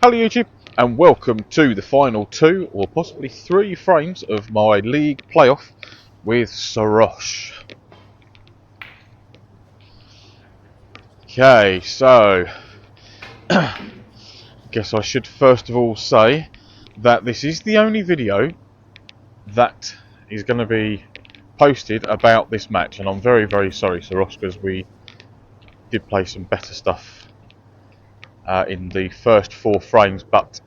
Hello YouTube and welcome to the final 2 or possibly 3 frames of my league playoff with Sarosh. Okay, so guess I should first of all say that this is the only video that is going to be posted about this match, and I'm very sorry Sarosh, because we did play some better stuff in the first 4 frames, but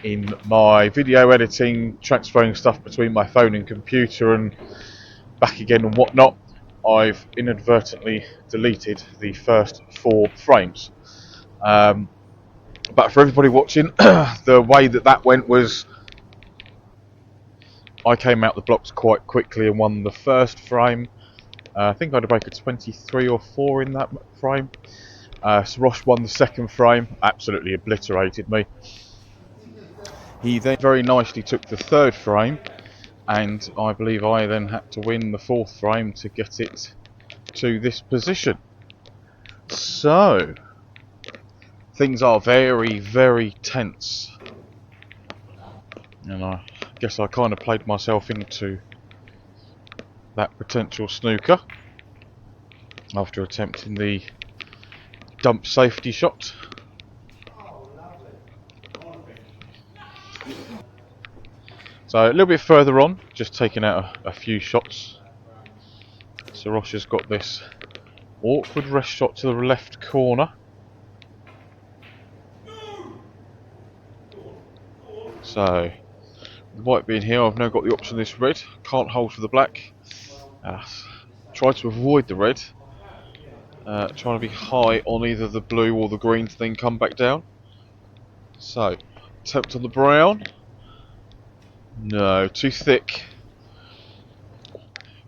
in my video editing, transferring stuff between my phone and computer and back again and whatnot, I've inadvertently deleted the first 4 frames. But for everybody watching, the way that went was I came out the blocks quite quickly and won the first frame. I think I had a break of 23 or 4 in that frame. Sarosh won the second frame, absolutely obliterated me. He then very nicely took the third frame, and I believe I then had to win the 4th frame to get it to this position. So things are very tense, and I guess I kind of played myself into that potential snooker after attempting the dump safety shot. So a little bit further on, just taking out a few shots. Sarosh has got this awkward rest shot to the left corner. So, the white being here, I've now got the option of this red. Can't hold for the black. Try to avoid the red. Trying to be high on either the blue or the green to then come back down. So, attempt on the brown. No, too thick.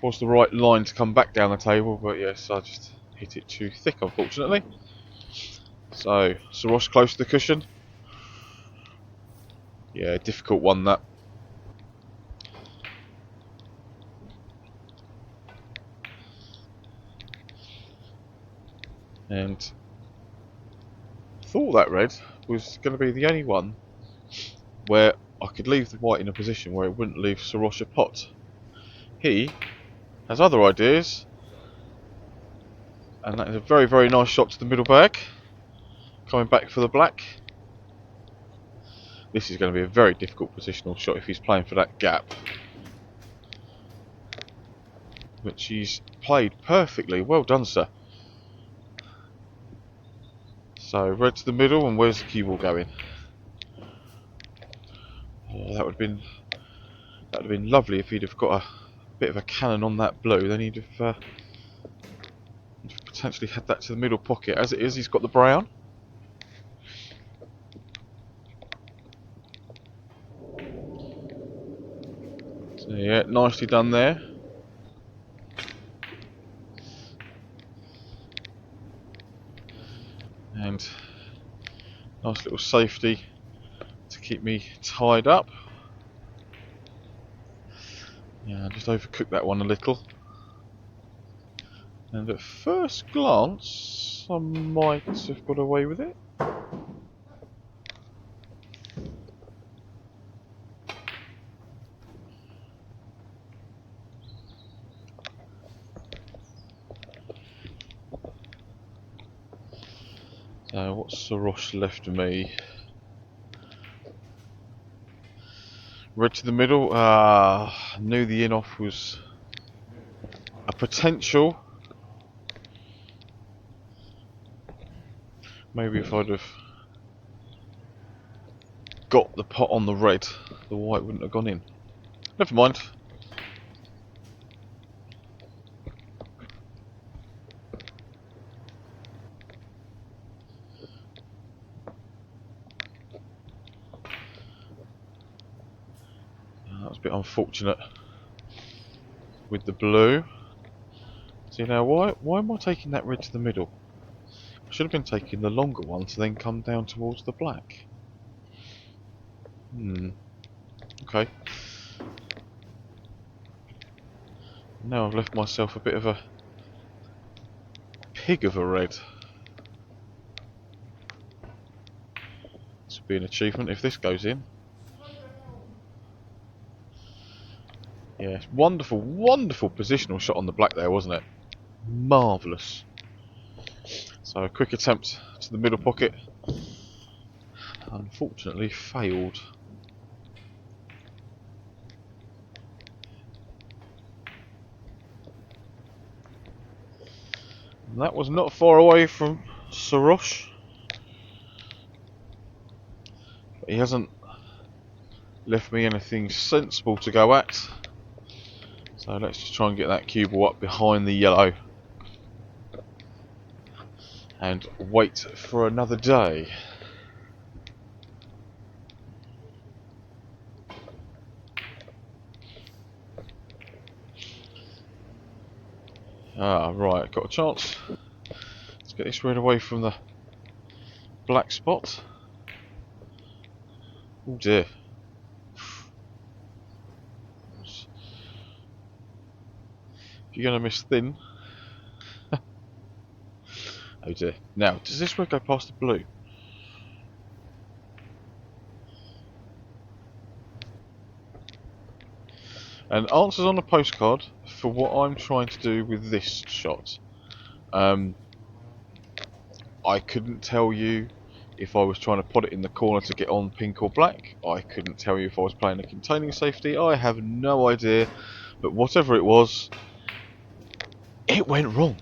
Was the right line to come back down the table, but yes, I just hit it too thick, unfortunately. So, Sarosh close to the cushion. Yeah, difficult one that. And thought that red was going to be the only one where I could leave the white in a position where it wouldn't leave Sarosh a pot. He has other ideas, and that is a very nice shot to the middle bag. Coming back for the black. This is going to be a very difficult positional shot if he's playing for that gap, which he's played perfectly. Well done, sir. So red to the middle, and where's the cue ball going? Oh, that would have been lovely if he'd have got a bit of a cannon on that blue. Then he'd have potentially had that to the middle pocket. As it is, he's got the brown. So yeah, nicely done there. And nice little safety to keep me tied up. Yeah, just overcooked that one a little. And at first glance, I might have got away with it. So what's Sarosh left of me? Red to the middle. Knew the in-off was a potential. Maybe if I'd have got the pot on the red, the white wouldn't have gone in. Never mind. That was a bit unfortunate with the blue. See now, why am I taking that red to the middle? I should have been taking the longer one to then come down towards the black. Okay. Now I've left myself a bit of a pig of a red. This would be an achievement if this goes in. Yeah, wonderful, wonderful positional shot on the black there, wasn't it? Marvellous. So a quick attempt to the middle pocket. Unfortunately failed. And that was not far away from Sarosh. But he hasn't left me anything sensible to go at. So let's just try and get that cue ball up behind the yellow. And wait for another day. Ah, right, got a chance. Let's get this red away from the black spot. Oh dear. If you're going to miss thin. Oh dear. Now, does this red go past the blue? And answers on a postcard for what I'm trying to do with this shot. I couldn't tell you if I was trying to put it in the corner to get on pink or black. I couldn't tell you if I was playing a containing safety. I have no idea. But whatever it was, it went wrong.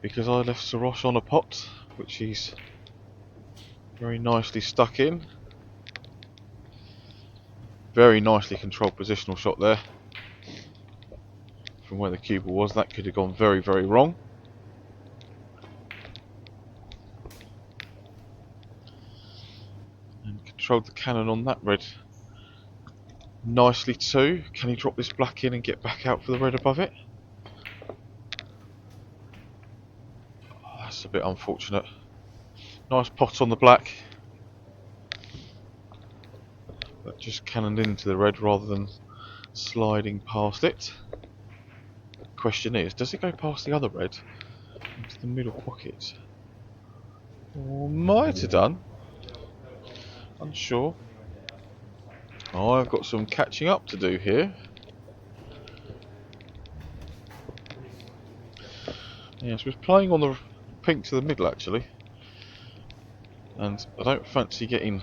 Because I left Sarosh on a pot, which he's very nicely stuck in. Very nicely controlled positional shot there. From where the cue ball was, that could have gone very, very wrong. And controlled the cannon on that red nicely too. Can he drop this black in and get back out for the red above it? Oh, that's a bit unfortunate. Nice pot on the black. But just cannoned into the red rather than sliding past it. The question is, does it go past the other red into the middle pocket? Or might have done. Unsure. Oh, I've got some catching up to do here. Yes, we're playing on the pink to the middle actually. And I don't fancy getting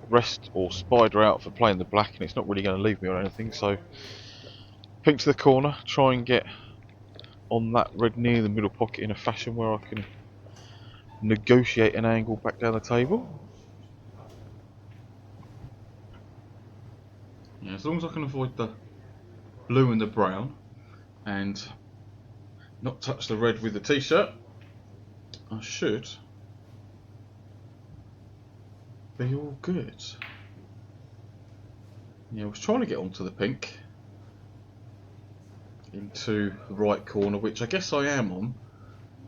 rest or spider out for playing the black, and it's not really going to leave me or anything, so pink to the corner, try and get on that red near the middle pocket in a fashion where I can negotiate an angle back down the table. Yeah, as long as I can avoid the blue and the brown and not touch the red with the t-shirt, I should be all good. Yeah, I was trying to get onto the pink into the right corner, which I guess I am on,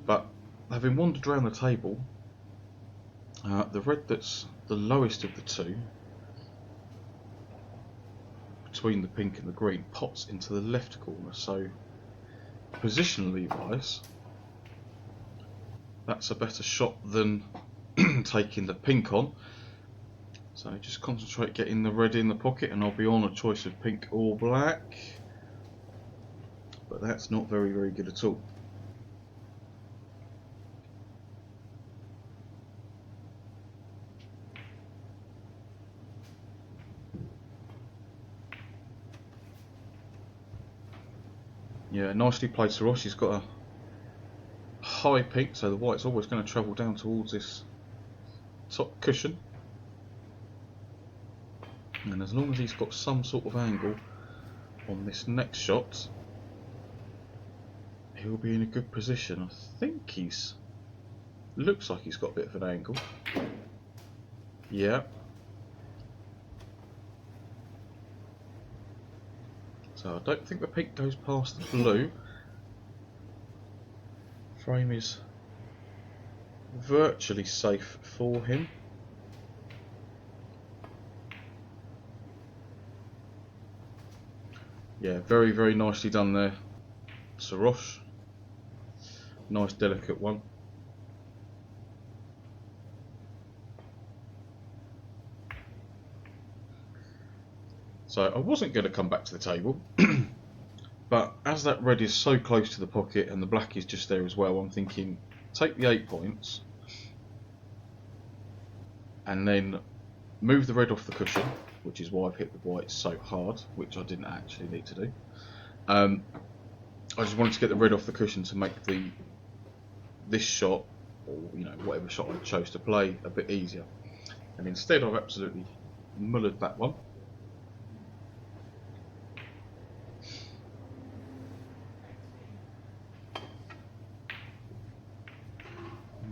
but having wandered around the table, the red that's the lowest of the two between the pink and the green pops into the left corner, so positionally wise that's a better shot than taking the pink on. So just concentrate getting the red in the pocket and I'll be on a choice of pink or black, but that's not very, very good at all. Yeah, nicely played Sarosh. He's got a high pink, so the white's always going to travel down towards this top cushion. And as long as he's got some sort of angle on this next shot, he'll be in a good position. I think he's... looks like he's got a bit of an angle. Yeah. So I don't think the pink goes past the blue. Frame is virtually safe for him. Yeah, very, very nicely done there, Sarosh. Nice delicate one. So I wasn't going to come back to the table, but as that red is so close to the pocket and the black is just there as well, I'm thinking take the 8 points and then move the red off the cushion, which is why I've hit the white so hard, which I didn't actually need to do. I just wanted to get the red off the cushion to make this shot, or whatever shot I chose to play, a bit easier. And instead I've absolutely mullered that one.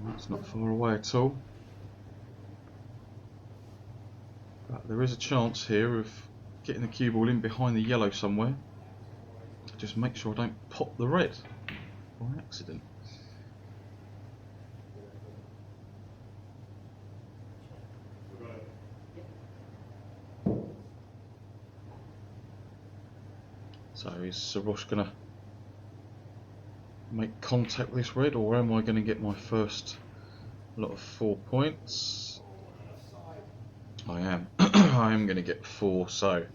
That's not far away at all. But there is a chance here of getting the cue ball in behind the yellow somewhere. Just make sure I don't pop the red by accident. So is Sarosh going to make contact with this red, or am I going to get my first lot of 4 points? I am. I am going to get 4, so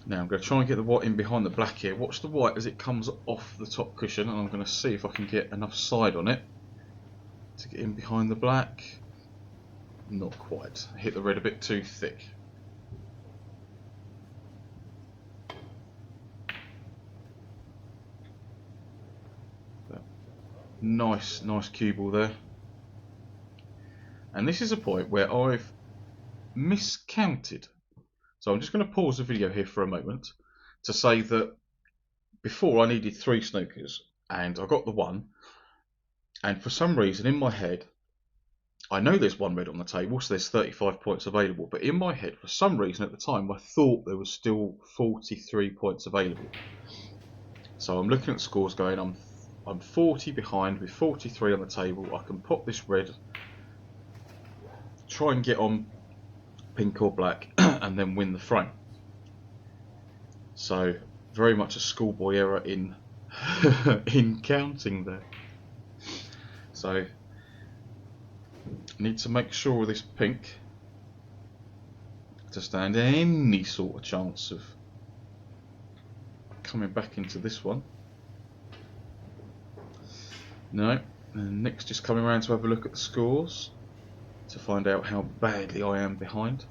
now I'm going to try and get the white in behind the black here. Watch the white as it comes off the top cushion, and I'm going to see if I can get enough side on it to get in behind the black. Not quite. I hit the red a bit too thick. Nice cue ball there. And this is a point where I've miscounted. So I'm just going to pause the video here for a moment to say that before I needed 3 snookers and I got the 1, and for some reason in my head, I know there's 1 red on the table, so there's 35 points available, but in my head for some reason at the time I thought there was still 43 points available. So I'm looking at scores going, I'm 40 behind with 43 on the table. I can pop this red, try and get on pink or black, and then win the frame. So very much a schoolboy error in in counting there. So I need to make sure this pink to stand any sort of chance of coming back into this one. No, and Nick's just coming around to have a look at the scores to find out how badly I am behind.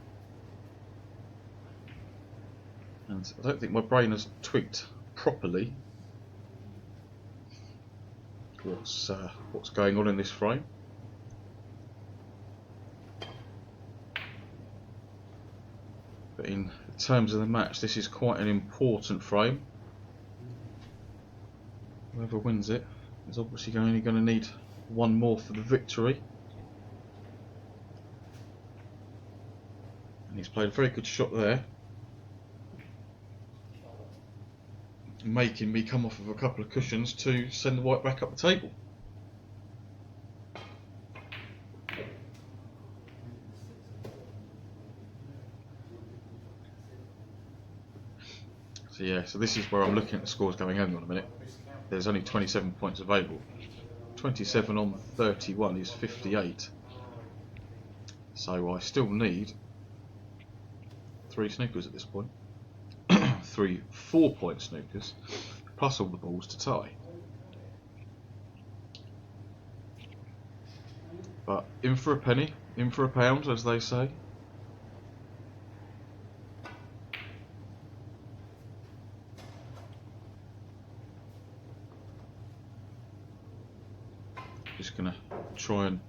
And I don't think my brain has tweaked properly what's going on in this frame. But in terms of the match, this is quite an important frame. Whoever wins it is obviously only going to need 1 more for the victory. And he's played a very good shot there, making me come off of a couple of cushions to send the white back up the table. So yeah, so this is where I'm looking at the scores going, hang on a minute, there's only 27 points available. 27 on 31 is 58. So I still need 3 snookers at this point. 3 4-point snookers, plus all the balls to tie. But in for a penny, in for a pound, as they say. Just gonna try and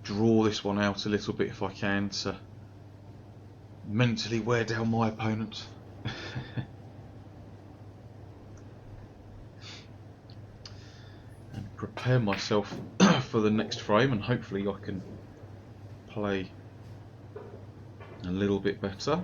draw this one out a little bit if I can to mentally wear down my opponent. And prepare myself for the next frame, and hopefully I can play a little bit better.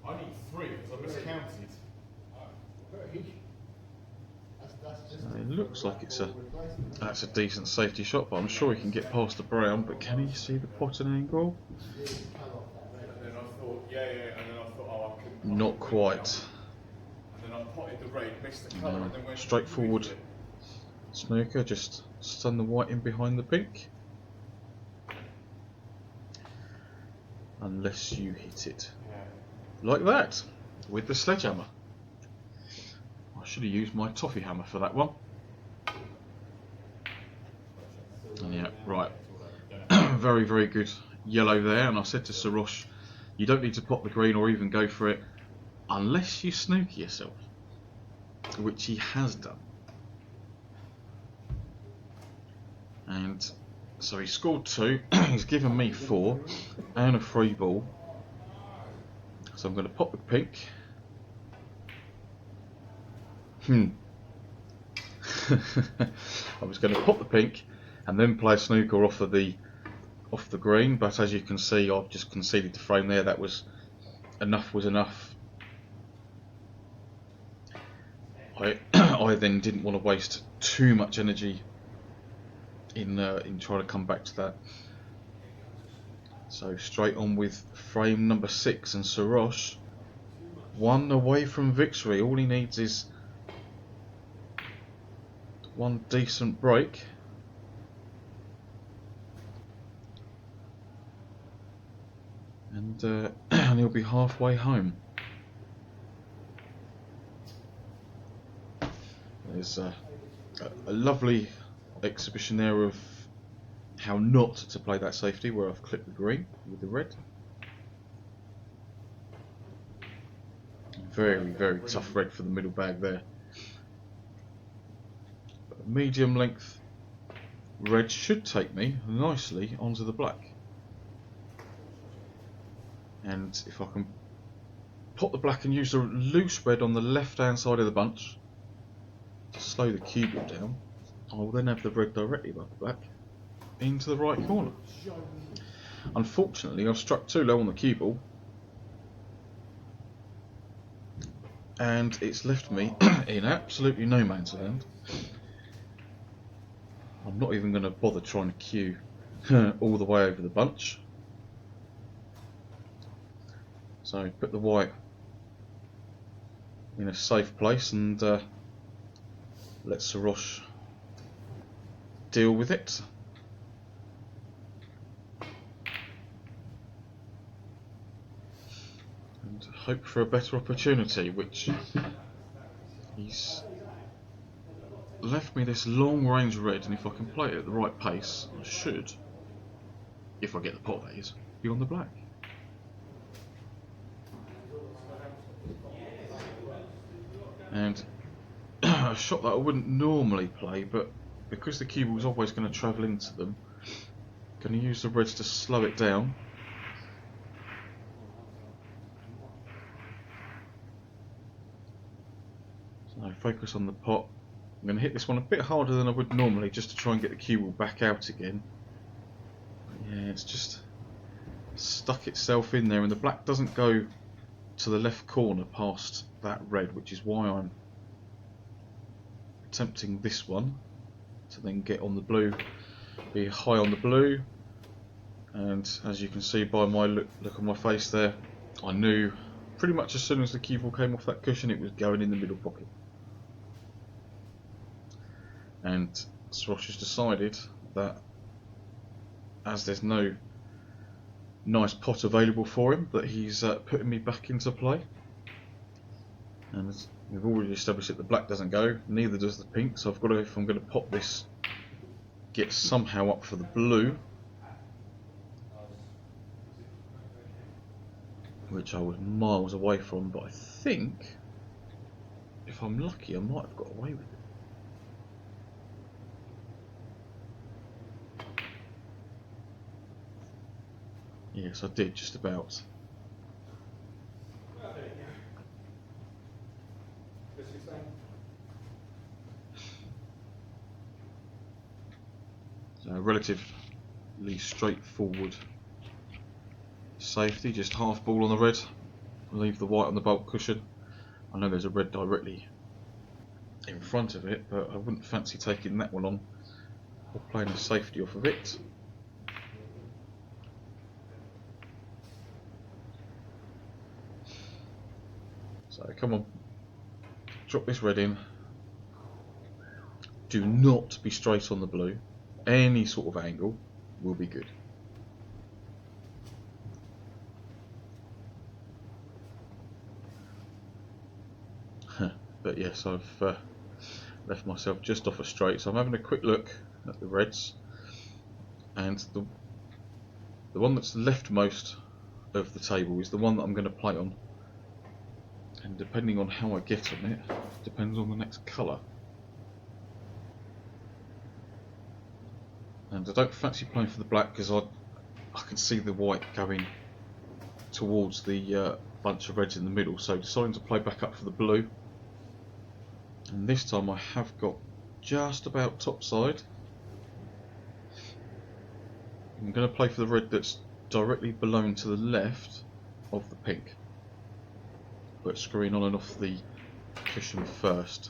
I need 3 because I miscounted. It looks like that's a decent safety shot, but I'm sure he can get past the brown. But can he see the potting angle? And then I thought, and then I thought, oh, Not quite. And then I potted the red, missed the colour, and then went Straightforward snooker, just stun the white in behind the pink. Unless you hit it. Like that, with the sledgehammer. I should have used my toffee hammer for that one. And yeah, right. Very, very good yellow there. And I said to Sarosh, you don't need to pot the green or even go for it unless you snooker yourself. Which he has done. And so he scored 2. He's given me 4 and a free ball. So I'm going to pop the pink. I was going to pop the pink and then play snooker off the green, but as you can see, I've just conceded the frame there. That was enough. I then didn't want to waste too much energy in trying to come back to that. So straight on with frame number 6, and Sarosh 1 away from victory. All he needs is 1 decent break. And and he'll be halfway home. There's a lovely exhibition there of how not to play that safety, where I've clipped the green with the red. Very, very tough red for the middle bag there. Medium length red should take me nicely onto the black. And if I can pop the black and use the loose red on the left hand side of the bunch to slow the cue ball down, I will then have the red directly above the black into the right corner. Unfortunately, I've struck too low on the cue ball and it's left me in absolutely no man's land. I'm not even going to bother trying to cue all the way over the bunch. So put the white in a safe place and let Sarosh deal with it. And hope for a better opportunity, which he's left me this long range red, and if I can play it at the right pace, I should, if I get the pot that is, be on the black. And a shot that I wouldn't normally play, but because the cue ball is always going to travel into them, I'm going to use the reds to slow it down. So focus on the pot. I'm going to hit this one a bit harder than I would normally, just to try and get the cue ball back out again. But yeah, it's just stuck itself in there, and the black doesn't go to the left corner past that red, which is why I'm attempting this one to then get on the blue, be high on the blue. And as you can see by my look on my face there, I knew pretty much as soon as the cue ball came off that cushion it was going in the middle pocket. And Sarosh has decided that as there's no nice pot available for him, that he's putting me back into play. And as we've already established that the black doesn't go, neither does the pink, so I've got to, if I'm going to pop this, get somehow up for the blue, which I was miles away from, but I think if I'm lucky I might have got away with it. Yes, I did, just about. So a relatively straightforward safety, just half ball on the red, leave the white on the bulk cushion. I know there's a red directly in front of it, but I wouldn't fancy taking that one on or playing a safety off of it. So come on, drop this red in. Do not be straight on the blue. Any sort of angle will be good. But yes, I've left myself just off a straight, so I'm having a quick look at the reds, and the one that's leftmost of the table is the one that I'm going to play on, and depending on how I get on it depends on the next colour. And I don't fancy playing for the black because I can see the white going towards the bunch of reds in the middle, so deciding to play back up for the blue. And this time I have got just about top side. I'm going to play for the red that's directly below and to the left of the pink, but screwing on and off the cushion first,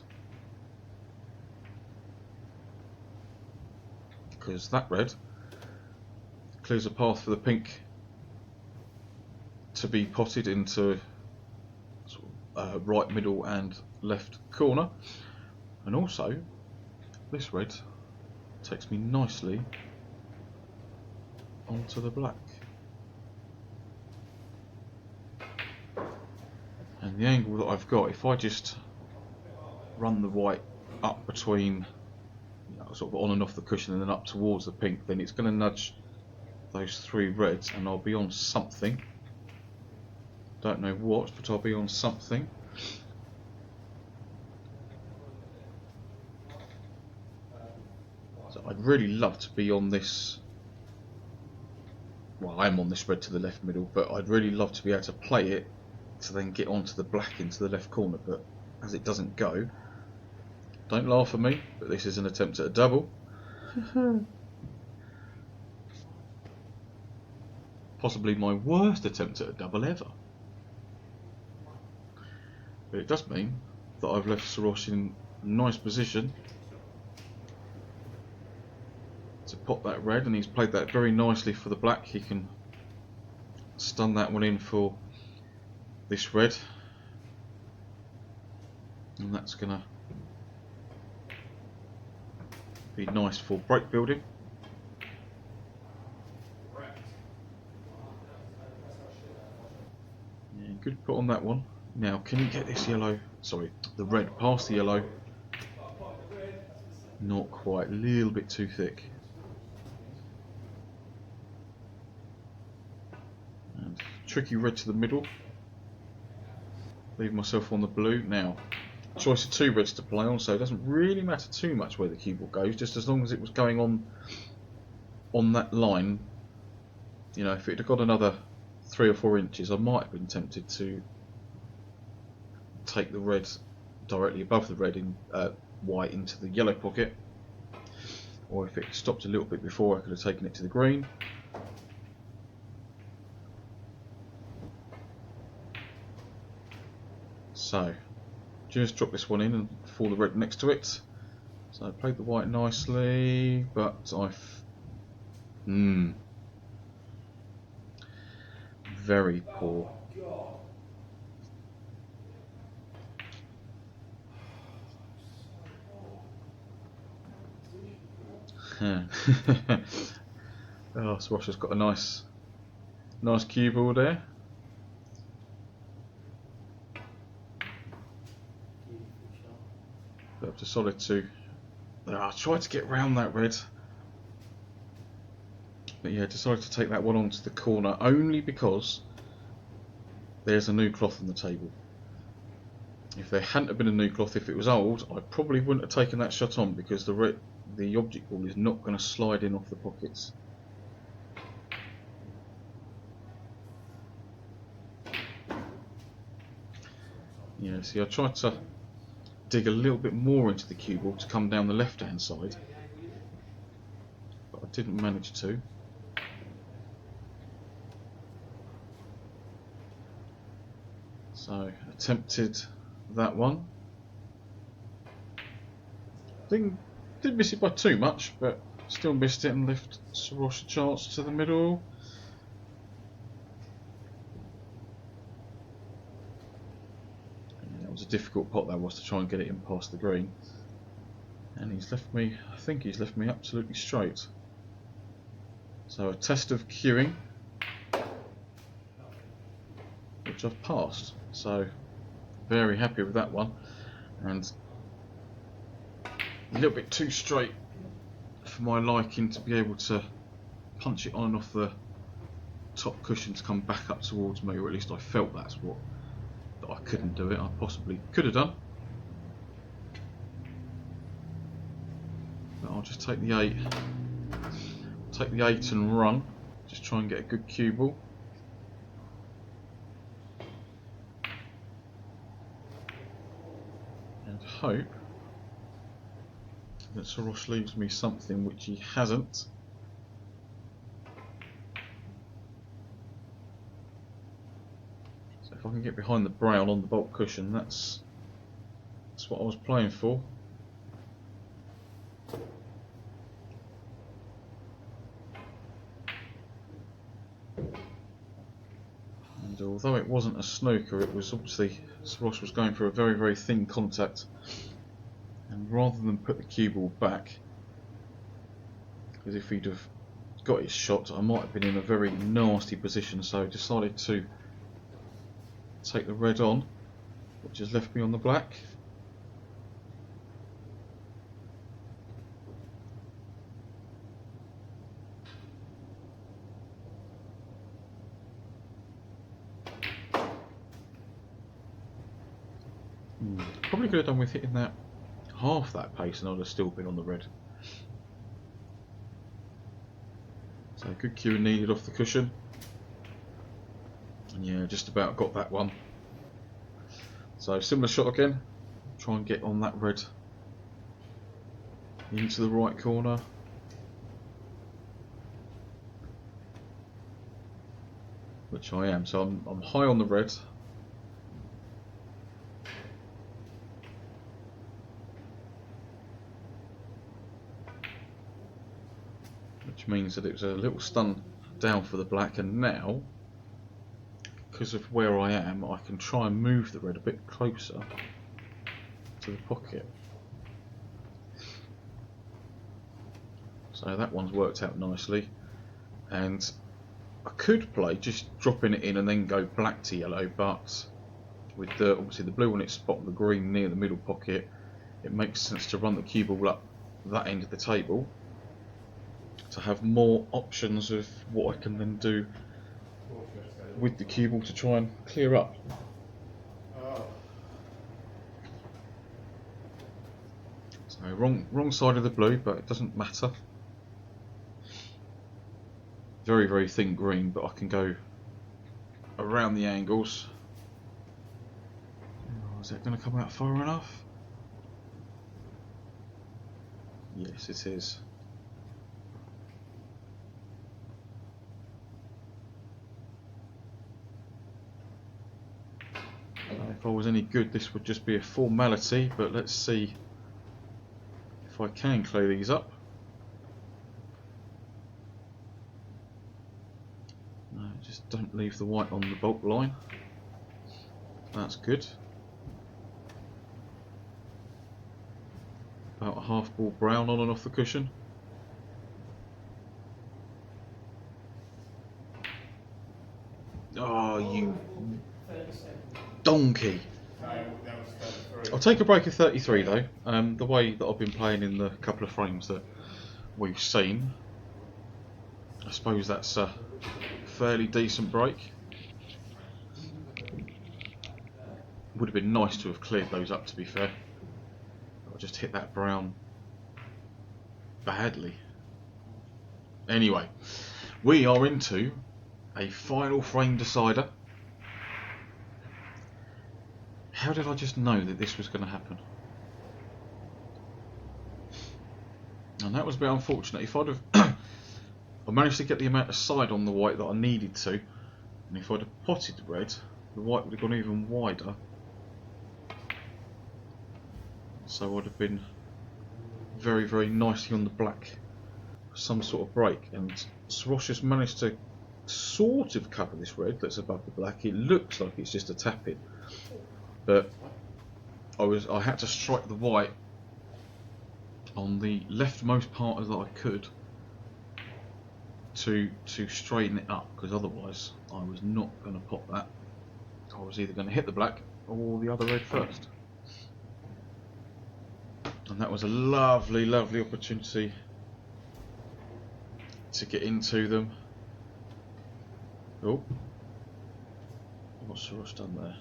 because that red clears a path for the pink to be potted into sort of, right, middle and left corner, and also this red takes me nicely onto the black. And the angle that I've got, if I just run the white up between, sort of on and off the cushion and then up towards the pink, then it's going to nudge those three reds and I'll be on something. Don't know what, but I'll be on something. So I'd really love to be on this. Well, I'm on this red to the left middle, but I'd really love to be able to play it to then get onto the black into the left corner, but as it doesn't go, don't laugh at me, but this is an attempt at a double. Possibly my worst attempt at a double ever. But it does mean that I've left Sarosh in a nice position to pop that red, and he's played that very nicely for the black. He can stun that one in for this red, and that's gonna be nice for break building. Yeah, good put on that one. Now, can you get this yellow, sorry, the red past the yellow? Not quite, a little bit too thick. And tricky red to the middle. Leave myself on the blue. Now, choice of two reds to play on, so it doesn't really matter too much where the cue ball goes, just as long as it was going on that line. You know, if it had got another 3 or 4 inches, I might have been tempted to take the red directly above the red in white into the yellow pocket, or if it stopped a little bit before, I could have taken it to the green. So just drop this one in and fall the red next to it. So I played the white nicely, but very poor. Oh, Sarosh has got a nice cue ball there. But I've decided to try to get round that red. But yeah, decided to take that one onto the corner only because there's a new cloth on the table. If there hadn't have been a new cloth, if it was old, I probably wouldn't have taken that shot on, because the object ball is not going to slide in off the pockets. Yeah, see, I tried to dig a little bit more into the cue ball to come down the left hand side, but I didn't manage to. So attempted that one. Didn't miss it by too much, but still missed it and left Sarosh a chance to the middle. difficult pot that was to try and get it in past the green. And he's left me, I think he's left me absolutely straight. So a test of cueing, which I've passed. So very happy with that one. And a little bit too straight for my liking to be able to punch it on and off the top cushion to come back up towards me, or at least I felt that I couldn't do it. I possibly could have done, but I'll just take the 8 and run, just try and get a good cue ball. And hope that Sarosh leaves me something, which he hasn't. So if I can get behind the brown on the bulk cushion, that's what I was playing for. And although it wasn't a snooker, it was obviously Sarosh was going for a very, very thin contact. And rather than put the cue ball back, because if he'd have got his shot, I might have been in a very nasty position, so I decided to take the red on, which has left me on the black. Probably could have done with hitting that half that pace and I'd have still been on the red. So good cueing needed off the cushion. And yeah, just about got that one. So similar shot again. Try and get on that red into the right corner. Which I am. So I'm high on the red. Which means that it was a little stun down for the black, and now, because of where I am, I can try and move the red a bit closer to the pocket. So that one's worked out nicely, and I could play just dropping it in and then go black to yellow, but with obviously the blue on its spot and the green near the middle pocket, it makes sense to run the cue ball up that end of the table to have more options of what I can then do with the cue ball to try and clear up. So wrong side of the blue, but it doesn't matter. Very, very thin green, but I can go around the angles. Oh, is that going to come out far enough? Yes, it is. If I was any good, this would just be a formality, but let's see if I can clear these up. No, just don't leave the white on the bulk line. That's good. About a half ball brown on and off the cushion. Oh, you donkey. I'll take a break of 33 though. The way that I've been playing in the couple of frames that we've seen, I suppose that's a fairly decent break. Would have been nice to have cleared those up, to be fair. I just hit that brown badly. Anyway, we are into a final frame decider. How did I just know that this was going to happen? And that was a bit unfortunate. If I'd have I managed to get the amount of side on the white that I needed to, and if I'd have potted the red, the white would have gone even wider. So I'd have been very, very nicely on the black for some sort of break. And Sarosh has managed to sort of cover this red that's above the black. It looks like it's just a tap in, but I had to strike the white on the leftmost part as I could to straighten it up, because otherwise I was not going to pop that. I was either going to hit the black or the other red first. And that was a lovely, lovely opportunity to get into them. Oh, what's Sarosh done there?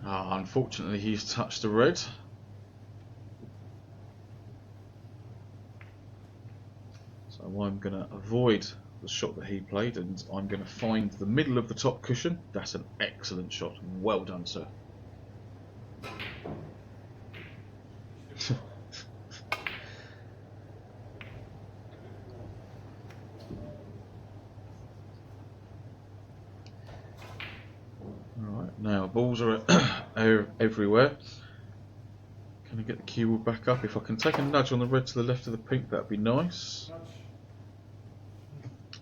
Ah, unfortunately he's touched the red. So I'm going to avoid the shot that he played, and I'm going to find the middle of the top cushion. That's an excellent shot. Well done, sir. Alright, now balls are everywhere. Can I get the cue ball back up? If I can take a nudge on the red to the left of the pink, that'd be nice.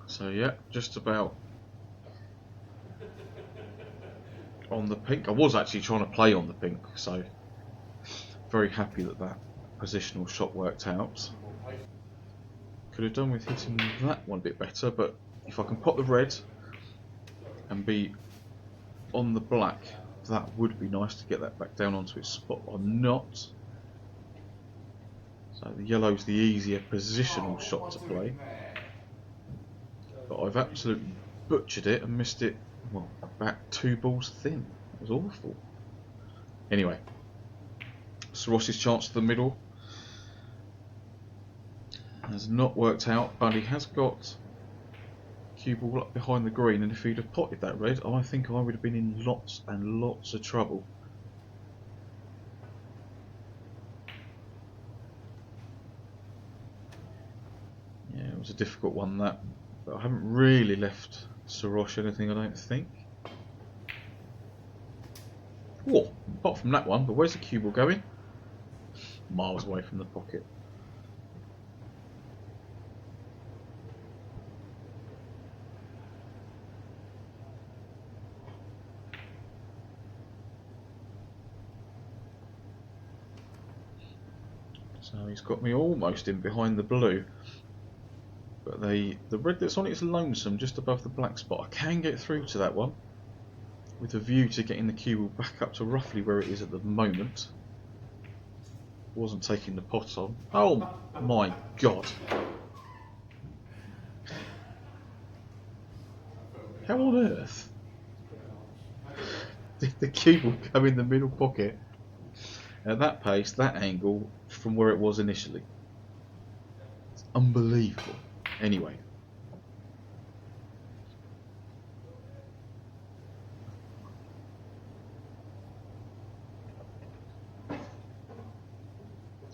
So yeah, just about on the pink. I was actually trying to play on the pink, so very happy that that positional shot worked out. Could have done with hitting that one a bit better, but if I can pop the red and be on the black, that would be nice to get that back down onto its spot. I'm not. So the yellow's the easier positional shot to play. But I've absolutely butchered it and missed it, well, about 2 balls thin. It was awful. Anyway, Sarosh's chance to the middle has not worked out, but he has got cue ball up behind the green, and if he'd have potted that red, I think I would have been in lots and lots of trouble. Yeah, it was a difficult one, that. But I haven't really left Sarosh anything, I don't think. Whoa, apart from that one, but where's the cue ball going? Miles away from the pocket. So he's got me almost in behind the blue. But the red that's on it's lonesome just above the black spot. I can get through to that one with a view to getting the cue ball back up to roughly where it is at the moment. Wasn't taking the pot on. Oh my god. How on earth did the cue ball come in the middle pocket at that pace, that angle, from where it was initially? It's unbelievable. Anyway.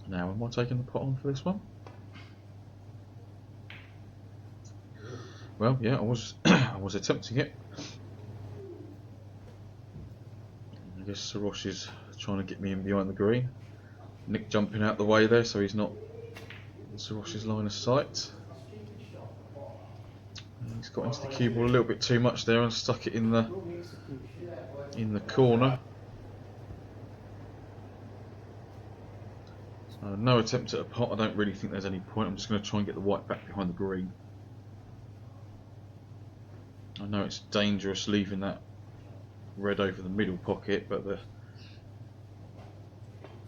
Now, am I taking the pot on for this one? Well, yeah, I was I was attempting it. I guess Sarosh is trying to get me in behind the green. Nick jumping out the way there so he's not in Sarosh's line of sight. He's got into the cue ball a little bit too much there and stuck it in the corner. So no attempt at a pot. I don't really think there's any point. I'm just going to try and get the white back behind the green. I know it's dangerous leaving that red over the middle pocket, but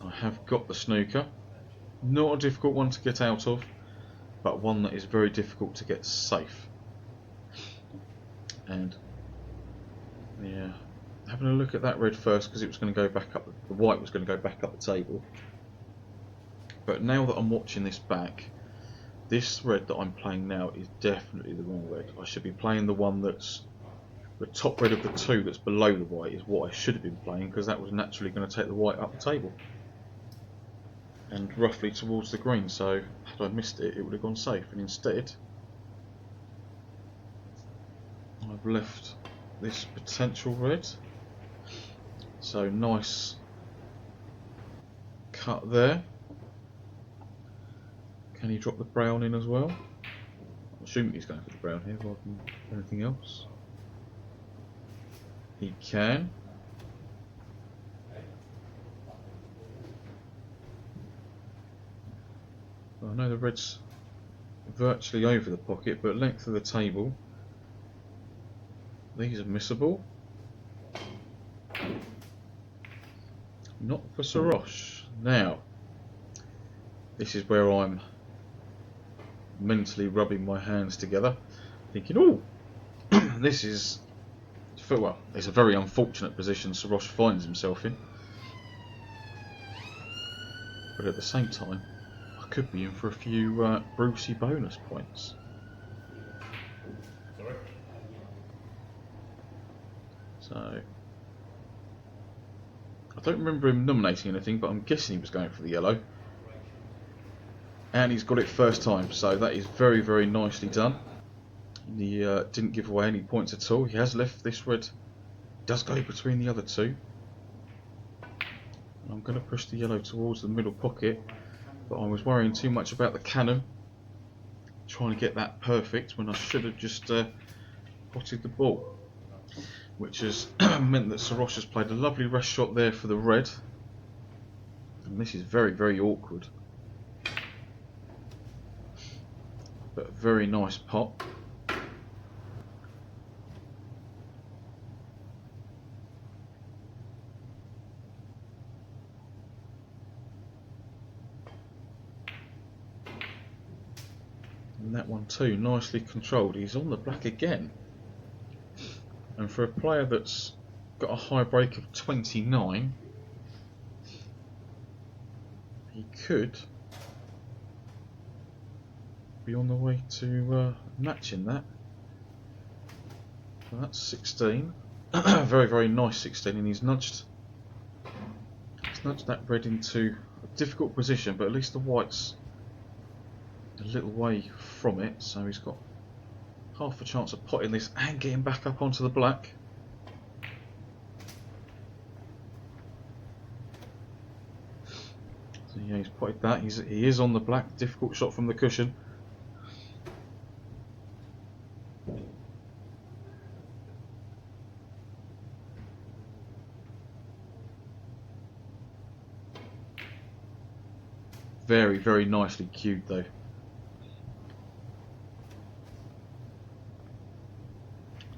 I have got the snooker. Not a difficult one to get out of, but one that is very difficult to get safe. And yeah, having a look at that red first, because it was going to go back up, the white was going to go back up the table. But now that I'm watching this back, this red that I'm playing now is definitely the wrong red. I should be playing the one that's the top red of the 2 that's below the white is what I should have been playing, because that was naturally going to take the white up the table and roughly towards the green. So had I missed it, it would have gone safe, and instead I've left this potential red. So nice cut there. Can he drop the brown in as well? I'm assuming he's going for the brown here rather than anything else. He can. Well, I know the red's virtually over the pocket, but length of the table, these are missable. Not for Sarosh. Now, this is where I'm mentally rubbing my hands together, thinking, oh, this is, well, it's a very unfortunate position Sarosh finds himself in. But at the same time, I could be in for a few Brucey bonus points. Sorry? So, I don't remember him nominating anything, but I'm guessing he was going for the yellow. And he's got it first time, so that is very, very nicely done. He didn't give away any points at all. He has left this red, does go between the other two. And I'm going to push the yellow towards the middle pocket, but I was worrying too much about the cannon, trying to get that perfect when I should have just potted the ball. Which has meant that Sarosh has played a lovely rest shot there for the red. And this is very, very awkward. But a very nice pot. And that one too, nicely controlled. He's on the black again. And for a player that's got a high break of 29, he could be on the way to matching that. So that's 16. Very, very nice 16, and he's nudged that red into a difficult position, but at least the white's a little way from it, so he's got half a chance of potting this and getting back up onto the black. So yeah, he's potted that. He is on the black. Difficult shot from the cushion. Very, very nicely cued though.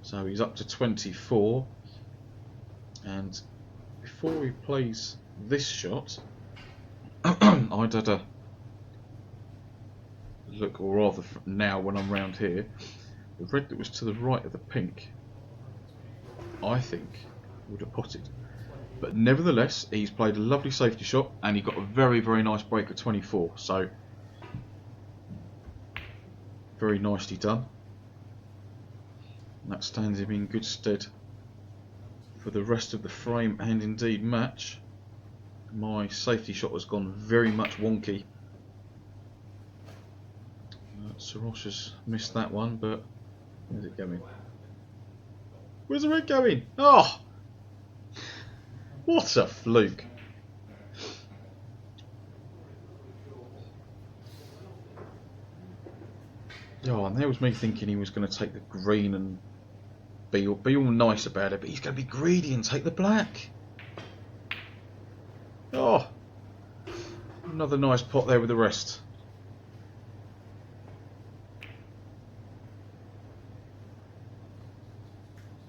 So he's up to 24, and before he plays this shot, I'd had a look, or rather now when I'm round here, the red that was to the right of the pink, I think, would have potted. But nevertheless, he's played a lovely safety shot, and he got a very, very nice break at 24, so very nicely done. That stands him in good stead for the rest of the frame and indeed match. My safety shot has gone very much wonky. Sarosh has missed that one, but where's it going? Where's the red going? Oh! What a fluke! Oh, and there was me thinking he was going to take the green and be all nice about it, but he's going to be greedy and take the black. Oh, another nice pot there with the rest.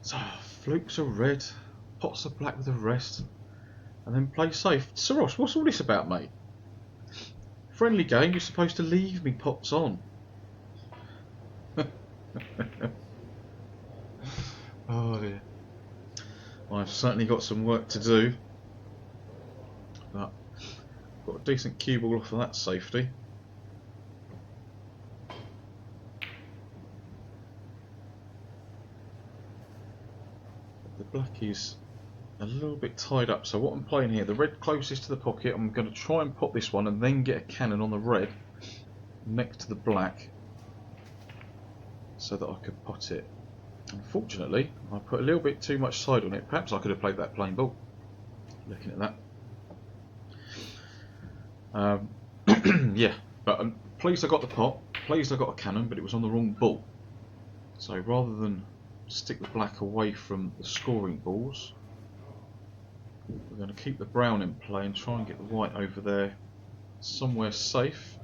So, flukes are red, pots are black with the rest, and then play safe. Sarosh, what's all this about, mate? Friendly game, you're supposed to leave me pots on. Oh dear. Well, I've certainly got some work to do, but I've got a decent cue ball off of that safety. The black is a little bit tied up, so what I'm playing here, the red closest to the pocket, I'm going to try and pop this one and then get a cannon on the red next to the black so that I could pot it. Unfortunately, I put a little bit too much side on it. Perhaps I could have played that plain ball. Looking at that. Yeah, but I'm pleased I got the pot, pleased I got a cannon, but it was on the wrong ball. So rather than stick the black away from the scoring balls, we're going to keep the brown in play and try and get the white over there somewhere safe.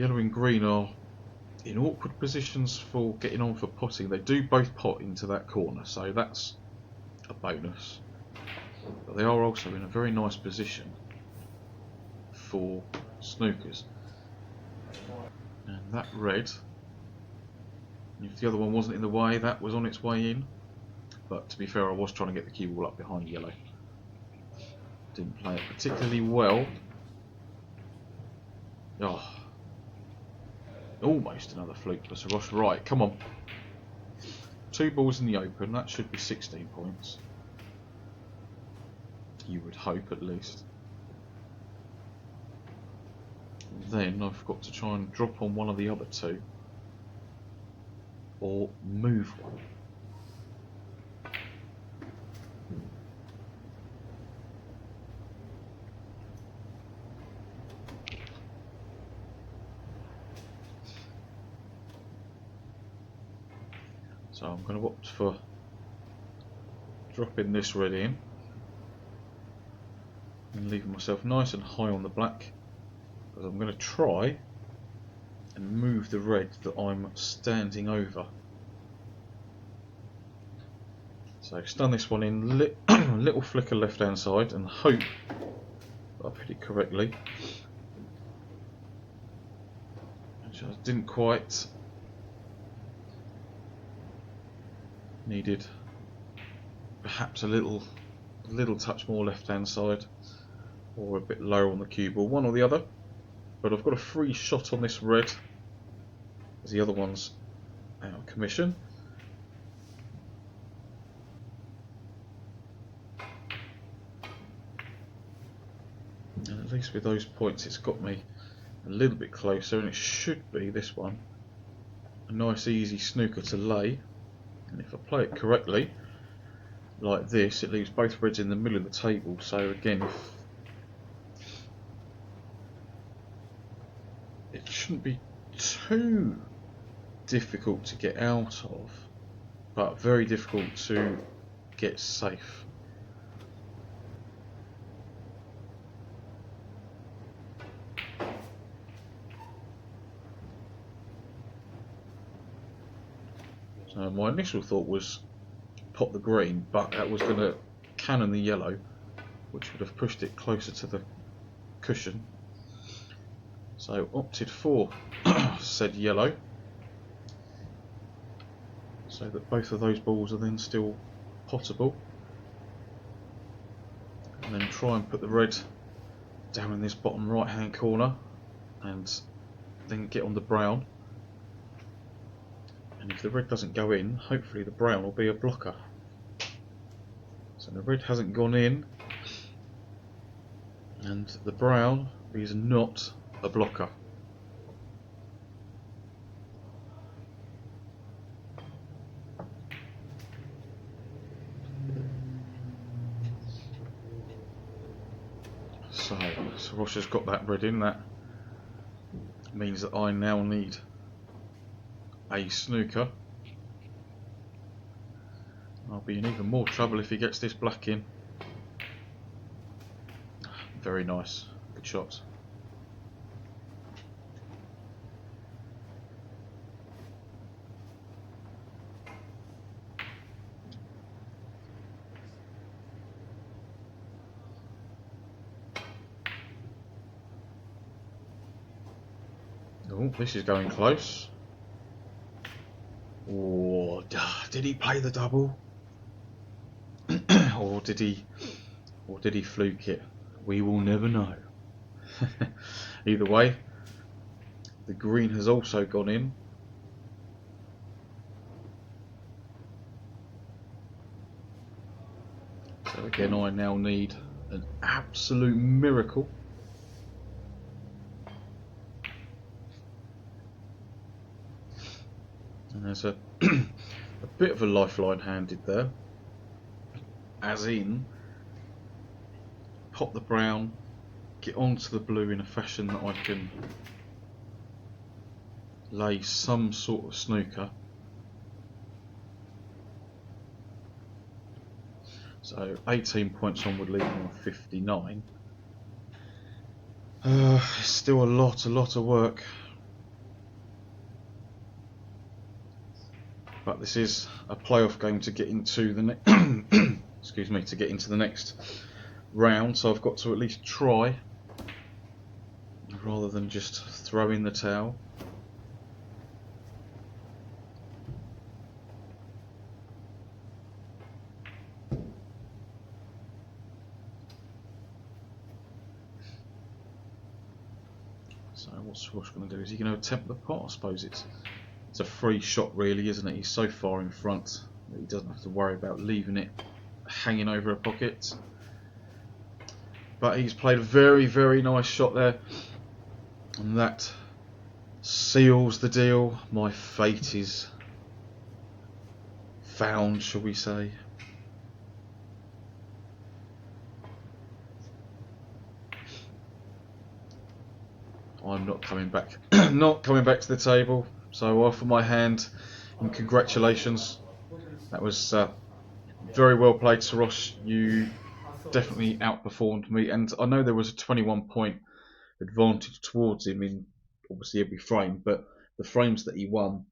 yellow and green are in awkward positions for getting on for potting. They do both pot into that corner, so that's a bonus. But they are also in a very nice position for snookers. And that red, if the other one wasn't in the way, that was on its way in. But to be fair, I was trying to get the cue ball up behind yellow. Didn't play it particularly well. Oh, almost another fluke for Sarosh. Right, come on. 2 balls in the open, that should be 16 points. You would hope, at least. Then I've got to try and drop on one of the other 2. Or move one. So I'm going to opt for dropping this red in and leaving myself nice and high on the black, because I'm going to try and move the red that I'm standing over. So stun this one in, little flicker left hand side, and hope that I put it correctly. Which I didn't quite. Needed perhaps a little touch more left hand side, or a bit lower on the cue ball, one or the other. But I've got a free shot on this red, as the other one's out of commission. And at least with those points it's got me a little bit closer, and it should be this one a nice easy snooker to lay. And if I play it correctly, like this, it leaves both reds in the middle of the table. So again, it shouldn't be too difficult to get out of, but very difficult to get safe. So my initial thought was pop the green, but that was going to cannon the yellow, which would have pushed it closer to the cushion. So opted for said yellow, so that both of those balls are then still potable. And then try and put the red down in this bottom right hand corner, and then get on the brown. And if the red doesn't go in, hopefully the brown will be a blocker. So the red hasn't gone in, and the brown is not a blocker. So Sarosh has got that red in. That means that I now need a snooker. I'll be in even more trouble if he gets this black in. Very nice, good shot. Oh, this is going close. Oh, did he play the double? or did he fluke it? We will never know. Either way, the green has also gone in. So again, I now need an absolute miracle. And there's a bit of a lifeline handed there, as in pop the brown, get onto the blue in a fashion that I can lay some sort of snooker. So 18 points on would leave me on 59. Still a lot of work. But this is a playoff game to get into the excuse me, to get into the next round, so I've got to at least try rather than just throw in the towel. So what's Sarosh going to do? Is he going to attempt the pot? I suppose it's a free shot really, isn't it? He's so far in front that he doesn't have to worry about leaving it hanging over a pocket. But he's played a very, very nice shot there, and that seals the deal. My fate is found, shall we say. I'm not coming back. Not coming back to the table. So I offer my hand and congratulations. That was very well played, Sarosh. You definitely outperformed me, and I know there was a 21-point advantage towards him in obviously every frame, but the frames that he won,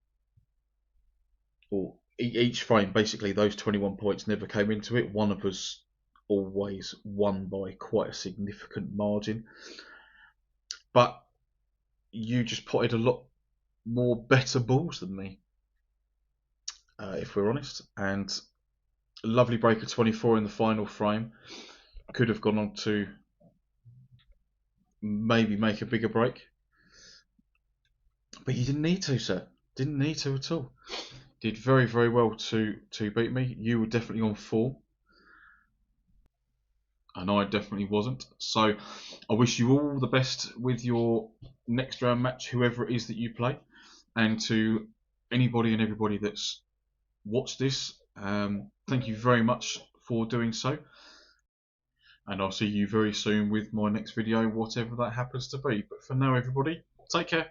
or each frame, basically those 21 points never came into it. One of us always won by quite a significant margin, but you just potted a lot more better balls than me, if we're honest, and a lovely break of 24 in the final frame. Could have gone on to maybe make a bigger break, but you didn't need to, sir. Didn't need to at all. Did very, very well to beat me. You were definitely on 4, and I definitely wasn't. So I wish you all the best with your next round match, whoever it is that you play, and to anybody and everybody that's watched this, thank you very much for doing so, and I'll see you very soon with my next video, whatever that happens to be. But for now, everybody, take care.